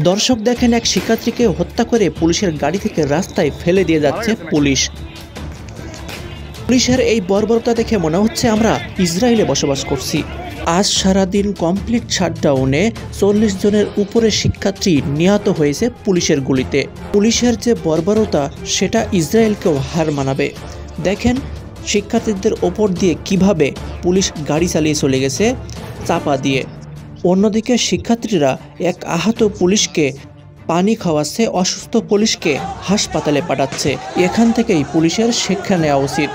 দর্শক দেখেন, এক শিক্ষার্থীকে হত্যা করে পুলিশের গাড়ি থেকে রাস্তায় ফেলে দিয়ে যাচ্ছে পুলিশ। পুলিশের এই বর্বরতা দেখে মনে হচ্ছে আমরা ইসরায়েলে বসবাস করছি। আজ সারাদিন কমপ্লিট শাটডাউনে 40 জনের উপরে শিক্ষার্থী নিহত হয়েছে পুলিশের গুলিতে। পুলিশের যে বর্বরতা সেটা ইসরায়েলকেও হার মানাবে। দেখেন শিক্ষার্থীদের ওপর দিয়ে কিভাবে পুলিশ গাড়ি চালিয়ে চলে গেছে চাপা দিয়ে। অন্যদিকে শিক্ষার্থীরা এক আহত পুলিশকে পানি খাওয়াচ্ছে, অসুস্থ পুলিশকে হাসপাতালে পাঠাচ্ছে। এখান থেকেই পুলিশের শিক্ষা নেওয়া উচিত।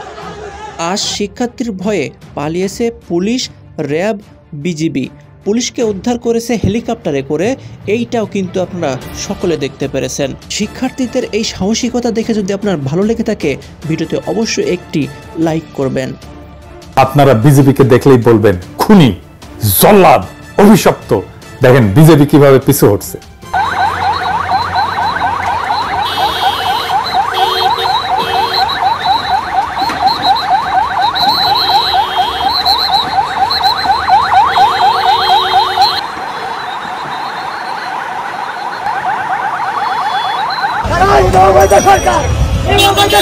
আজ শিক্ষার্থীর ভয়ে পালিয়েছে পুলিশ, র্যাব, বিজিবি। পুলিশকে উদ্ধার করেছে হেলিকপ্টারে করে, এইটাও কিন্তু আপনারা সকলে দেখতে পেরেছেন। শিক্ষার্থীদের এই সাহসিকতা দেখে যদি আপনার ভালো লেগে থাকে, ভিডিওতে অবশ্যই একটি লাইক করবেন। আপনারা বিজেপিকে দেখলেই বলবেন খুনি, জল্লাদ, অভিশপ্ত। দেখেন বিজেপি কিভাবে পিছু হটছে।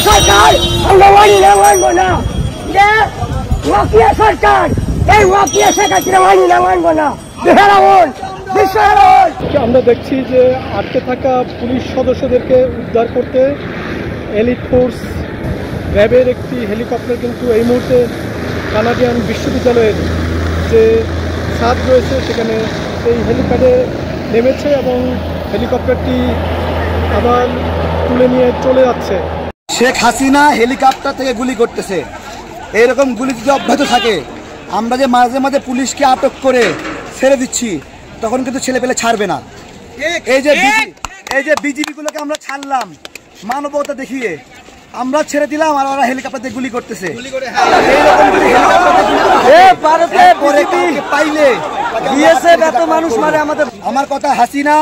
সরকার আমরা মানি না, মানবো না। ওয়াকিয়া সরকার, এই ওয়াকিয়া শেখাচ্ছিলাম মানি না, মানবো না। আমরা দেখছি যে আটকে থাকা পুলিশ সদস্যদেরকে উদ্ধার করতে এলিট ফোর্স র্যাবের একটি হেলিকপ্টার কিন্তু এই মুহূর্তে কানাডিয়ান বিশ্ববিদ্যালয়ের যে ছাদ রয়েছে সেখানে এই হেলিপ্যাডে নেমেছে এবং হেলিকপ্টারটি আবার তুলে নিয়ে চলে যাচ্ছে। শেখ হাসিনা হেলিকপ্টার থেকে গুলি করতেছে। এরকম গুলি যদি অব্যাহত থাকে, আমরা যে মাঝে মাঝে পুলিশকে আটক করে ছেড়ে দিচ্ছি, তখন কিন্তু ছেলে পেলে ছাড়বে না। এই যে বিজিবি গুলোকে আমরা ছাড়লাম মানবতা দেখিয়ে, আমরা ছেড়ে দিলাম আর ওরা হেলিকপ্টার দিয়ে গুলি করতেছে। পাইলে মানুষ মারে আমাদের। আমার কথা, হাসিনা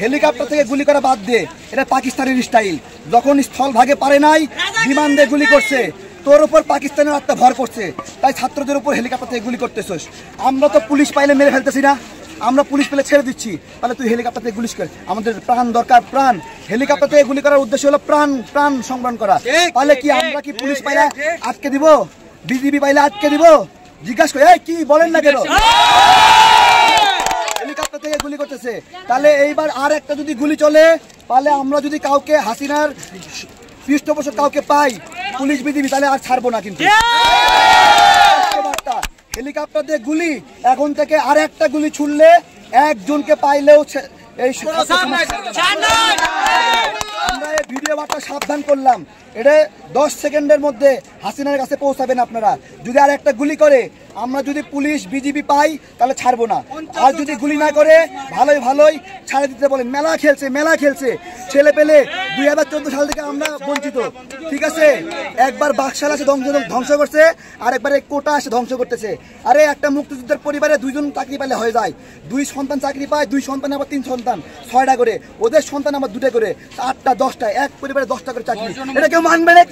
হেলিকপ্টার থেকে গুলি করা বাদ দিয়ে, এটা পাকিস্তানের স্টাইল। যখন স্থল ভাগে পারে নাই, বিমান দিয়ে গুলি করছে, তোর উপর পাকিস্তানের আত্মা ভর করছে, তাই ছাত্রদের উপর হেলিকপ্টার থেকে গুলি করতেছিস। আমরা তো পুলিশ পাইলে মেরে ফেলতেছি না, আমরা পুলিশ পেলে ছেড়ে দিচ্ছি। তাহলে তুই হেলিকপ্টার থেকে গুলি কর। আমাদের প্রাণ দরকার, প্রাণ। হেলিকপ্টার থেকে গুলি করার উদ্দেশ্য হলো প্রাণ সংবরণ করা। তাহলে কি আমরা কি পুলিশ পাইলে আটকে দিব? বিজিবি পাইলে আটকে দিব? জিজ্ঞাসা করে কি বলেন না কেন? হেলিকপ্টার থেকে গুলি করতেছে। তাহলে এইবার আর একটা যদি গুলি চলে, তাহলে আমরা যদি কাউকে হাসিনার পৃষ্ঠপোষক কাউকে পাই, পুলিশ বিজিবি, তাহলে আর ছাড়বো না। কিন্তু হেলিকপ্টার দিয়ে গুলি, এখন থেকে আর একটা গুলি ছুড়লে একজনকে পাইলেও এই আমরা এই ভিডিও বার্তা সাবধান করলাম, এটা 10 সেকেন্ডের মধ্যে হাসিনার কাছে পৌঁছাবেন আপনারা। যদি আর একটা গুলি করে, আমরা যদি পুলিশ বিজিবি পাই, তাহলে ছাড়বো না। আর যদি গুলি না করে, ভালোই ছাড়ে দিতে বলেন। মেলা খেলছে ছেলে পেলে। 2014 সাল থেকে আমরা বঞ্চিত, ঠিক আছে? একবার বাকশাল আসে ধ্বংস করছে, আর একবার এই কোটা আসে ধ্বংস করতেছে। আরে একটা মুক্তিযুদ্ধের পরিবারে 2 জন চাকরি পেলে হয়ে যায়, 2 সন্তান চাকরি পায়, 2 সন্তান আবার 3 সন্তান, 6টা করে। ওদের সন্তান আবার 2টা করে, 8টা 10টা, এক পরিবারে 10টা করে চাকরি। এটা কেউ মানবে না?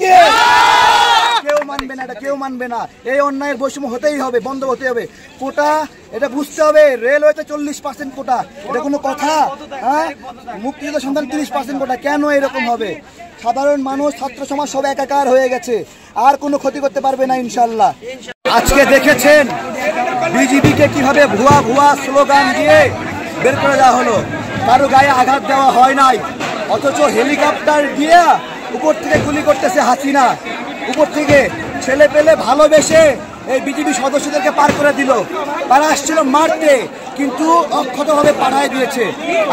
কেউ মানবে না, এটা কেউ মানবে না। এই অন্যায়ের বৈষম্য হতেই হবে, বন্ধ হতে হবে। কোটা এটা বুঝতে হবে। রেলওয়েতে 40% কোটা, এটা কোনো কথা? হ্যাঁ, মুক্তিযুদ্ধ সন্তান 30% কোটা, কেন এরকম হবে? সাধারণ মানুষ, ছাত্র সমাজ সব একাকার হয়ে গেছে, আর কোনো ক্ষতি করতে পারবে না ইনশাল্লাহ। আজকে দেখেছেন বিজিবিকে কিভাবে ভুয়া স্লোগান দিয়ে বের করে দেওয়া হলো। কারো গায়ে আঘাত দেওয়া হয় নাই, অথচ হেলিকপ্টার দিয়ে উপর থেকে গুলি করতেছে হাসিনা। উপর থেকে ছেলে পেলে ভালোবেসে এই বিজিবি সদস্যদেরকে পার করে দিল। তারা আসছিল মারতে, কিন্তু অক্ষতভাবে পাঠায় দিয়েছে।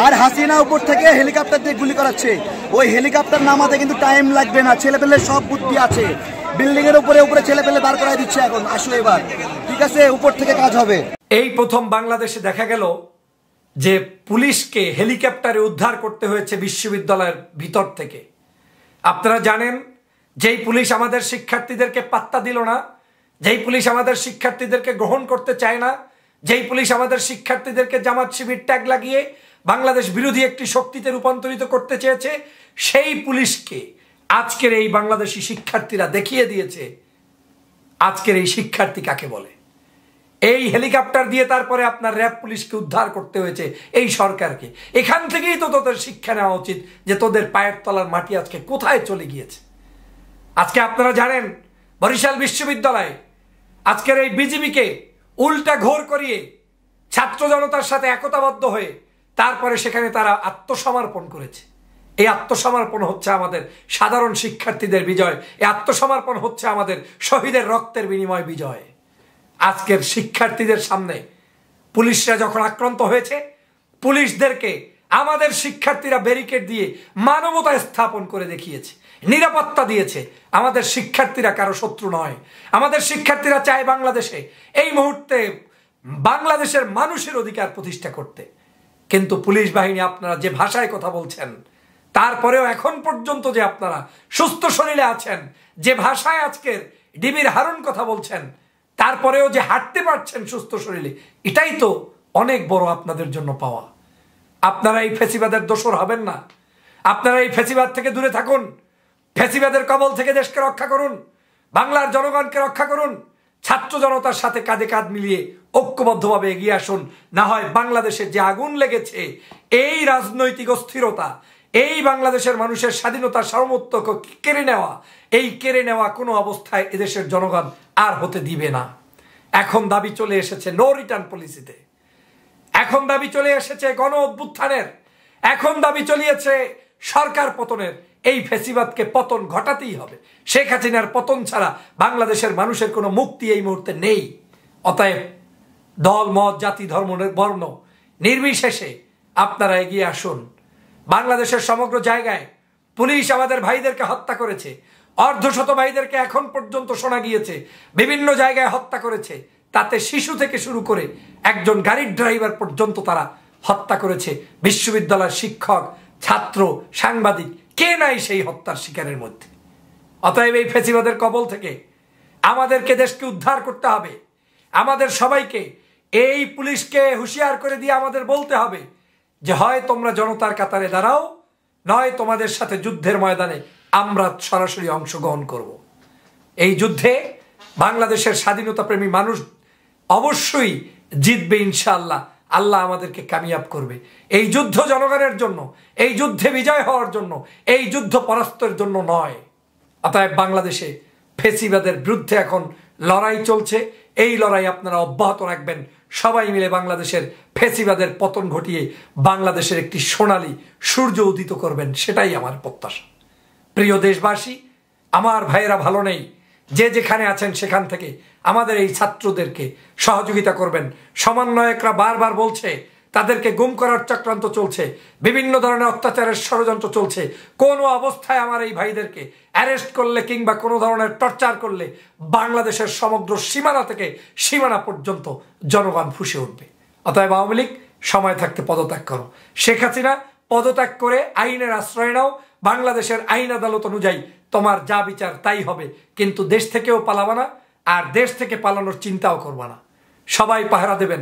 আর হাসিনা উপর থেকে হেলিকপ্টার দিয়ে গুলি করাচ্ছে। ওই হেলিকপ্টার নামাতে কিন্তু টাইম লাগবে না, ছেলে পেলে সব বুদ্ধি আছে। বিল্ডিং এর উপরে ছেলে পেলে দাঁড় করায় দিচ্ছে এখন। আসলে এবার ঠিক আছে, উপর থেকে কাজ হবে। এই প্রথম বাংলাদেশে দেখা গেল যে পুলিশকে হেলিকপ্টারে উদ্ধার করতে হয়েছে বিশ্ববিদ্যালয়ের ভিতর থেকে। আপনারা জানেন, যেই পুলিশ আমাদের শিক্ষার্থীদেরকে পাত্তা দিল না, যেই পুলিশ আমাদের শিক্ষার্থীদেরকে গ্রহণ করতে চায় না, যেই পুলিশ আমাদের শিক্ষার্থীদেরকে জামাত শিবির ট্যাগ লাগিয়ে বাংলাদেশ বিরোধী একটি শক্তিতে রূপান্তরিত করতে চেয়েছে, সেই পুলিশকে আজকের এই বাংলাদেশি শিক্ষার্থীরা দেখিয়ে দিয়েছে আজকের এই শিক্ষার্থী কাকে বলে। এই হেলিকপ্টার দিয়ে তারপরে আপনার র্যাব পুলিশকে উদ্ধার করতে হয়েছে এই সরকারকে। এখান থেকেই তো তোদের শিক্ষা নেওয়া উচিত যে তোদের পায়ের তলার মাটি আজকে কোথায় চলে গিয়েছে। আজকে আপনারা জানেন বরিশাল বিশ্ববিদ্যালয়ে আজকের এই বিজিবিকে উল্টা ঘোর করিয়ে ছাত্র জনতার সাথে একতাবদ্ধ হয়ে তারপরে সেখানে তারা আত্মসমর্পণ করেছে। এই আত্মসমর্পণ হচ্ছে আমাদের সাধারণ শিক্ষার্থীদের বিজয়, এই আত্মসমর্পণ হচ্ছে আমাদের শহীদের রক্তের বিনিময় বিজয়। আজকের শিক্ষার্থীদের সামনে পুলিশরা যখন আক্রান্ত হয়েছে, পুলিশদেরকে আমাদের শিক্ষার্থীরা ব্যারিকেড দিয়ে মানবতা স্থাপন করে দেখিয়েছে, নিরাপত্তা দিয়েছে। আমাদের শিক্ষার্থীরা কারো শত্রু নয়। আমাদের শিক্ষার্থীরা চায় বাংলাদেশে এই মুহূর্তে বাংলাদেশের মানুষের অধিকার প্রতিষ্ঠা করতে। কিন্তু পুলিশ বাহিনী আপনারা যে ভাষায় কথা বলছেন, তারপরেও এখন পর্যন্ত যে আপনারা সুস্থ শরীরে আছেন, যে ভাষায় আজকের ডিবির হারুন কথা বলছেন, তারপরেও যে হাঁটতে পারছেন সুস্থ শরীরে, এটাই তো অনেক বড় আপনাদের জন্য পাওয়া। আপনারা এই ফ্যাসিবাদের দোসর হবেন না। আপনারা এই ফ্যাসিবাদ থেকে দূরে থাকুন। ফ্যাসিবাদের কবল থেকে দেশকে রক্ষা করুন, বাংলার জনগণকে রক্ষা করুন। ছাত্র জনতার সাথে কাঁধে কাঁধ মিলিয়ে ঐক্যবদ্ধভাবে এগিয়ে আসুন। না হয় বাংলাদেশের যে আগুন লেগেছে, এই রাজনৈতিক অস্থিরতা, এই বাংলাদেশের মানুষের স্বাধীনতা সার্বভৌমত্ব কেড়ে নেওয়া, এই কেড়ে নেওয়া কোনো অবস্থায় এদেশের জনগণ আর হতে দিবে না। এখন দাবি চলে এসেছে নো রিটার্ন পলিসিতে, এখন দাবি চলে এসেছে গণ অভ্যুত্থানের, এখন দাবি চলিয়েছে সরকার পতনের। এই ফ্যাসিবাদকে পতন ঘটাতেই হবে। শেখ হাসিনার পতন ছাড়া বাংলাদেশের মানুষের কোনো মুক্তি এই মুহূর্তে নেই। অতএব দল, মত, জাতি, ধর্ম, বর্ণ নির্বিশেষে আপনারা এগিয়ে আসুন। বাংলাদেশের সমগ্র জায়গায় পুলিশ আমাদের ভাইদেরকে হত্যা করেছে, অর্ধশত ভাইদেরকে এখন পর্যন্ত শোনা গিয়েছে বিভিন্ন জায়গায় হত্যা করেছে। তাতে শিশু থেকে শুরু করে একজন গাড়ির ড্রাইভার পর্যন্ত তারা হত্যা করেছে। বিশ্ববিদ্যালয়ের শিক্ষক, ছাত্র, সাংবাদিক, কে নাই সেই হত্যার শিকারের মধ্যে। অতএব এই ফ্যাসিবাদের কবল থেকে আমাদেরকে দেশকে উদ্ধার করতে হবে। আমাদের সবাইকে এই পুলিশকে হুঁশিয়ার করে দিয়ে আমাদের বলতে হবে যে হয় তোমরা জনতার কাতারে দাঁড়াও, নয় তোমাদের সাথে যুদ্ধের ময়দানে আমরা সরাসরি অংশগ্রহণ করব। এই যুদ্ধে বাংলাদেশের স্বাধীনতাপ্রেমী মানুষ অবশ্যই জিতবে ইনশাআল্লাহ। আল্লাহ আমাদেরকে কামিয়াব করবে। এই যুদ্ধ জনগণের জন্য, এই যুদ্ধে বিজয় হওয়ার জন্য, এই যুদ্ধ পরাস্তের জন্য নয়। অতএব বাংলাদেশে ফ্যাসিবাদের বিরুদ্ধে এখন লড়াই চলছে। এই লড়াই আপনারা অব্যাহত রাখবেন। সবাই মিলে বাংলাদেশের ফ্যাসিবাদের পতন ঘটিয়ে বাংলাদেশের একটি সোনালী সূর্য উদিত করবেন, সেটাই আমার প্রত্যাশা। প্রিয় দেশবাসী, আমার ভাইয়েরা ভালো নেই, যে যেখানে আছেন সেখান থেকে আমাদের এই ছাত্রদেরকে সহযোগিতা করবেন। সমন্বয়করা বারবার বলছে তাদেরকে গুম করার চক্রান্ত চলছে, বিভিন্ন ধরনের অত্যাচারের ষড়যন্ত্র চলছে। কোনো অবস্থায় আমার এই ভাইদেরকে অ্যারেস্ট করলে কিংবা কোনো ধরনের টর্চার করলে বাংলাদেশের সমগ্র সীমানা থেকে সীমানা পর্যন্ত জনগণ ফুঁসে উঠবে। অতএব আওয়ামী লীগ সময় থাকতে পদত্যাগ করো। শেখ হাসিনা পদত্যাগ করে আইনের আশ্রয় নাও। বাংলাদেশের আইন আদালত অনুযায়ী তোমার যা বিচার তাই হবে, কিন্তু দেশ থেকেও পালাবা না, আর দেশ থেকে পালানোর চিন্তাও করবা না। সবাই পাহারা দেবেন।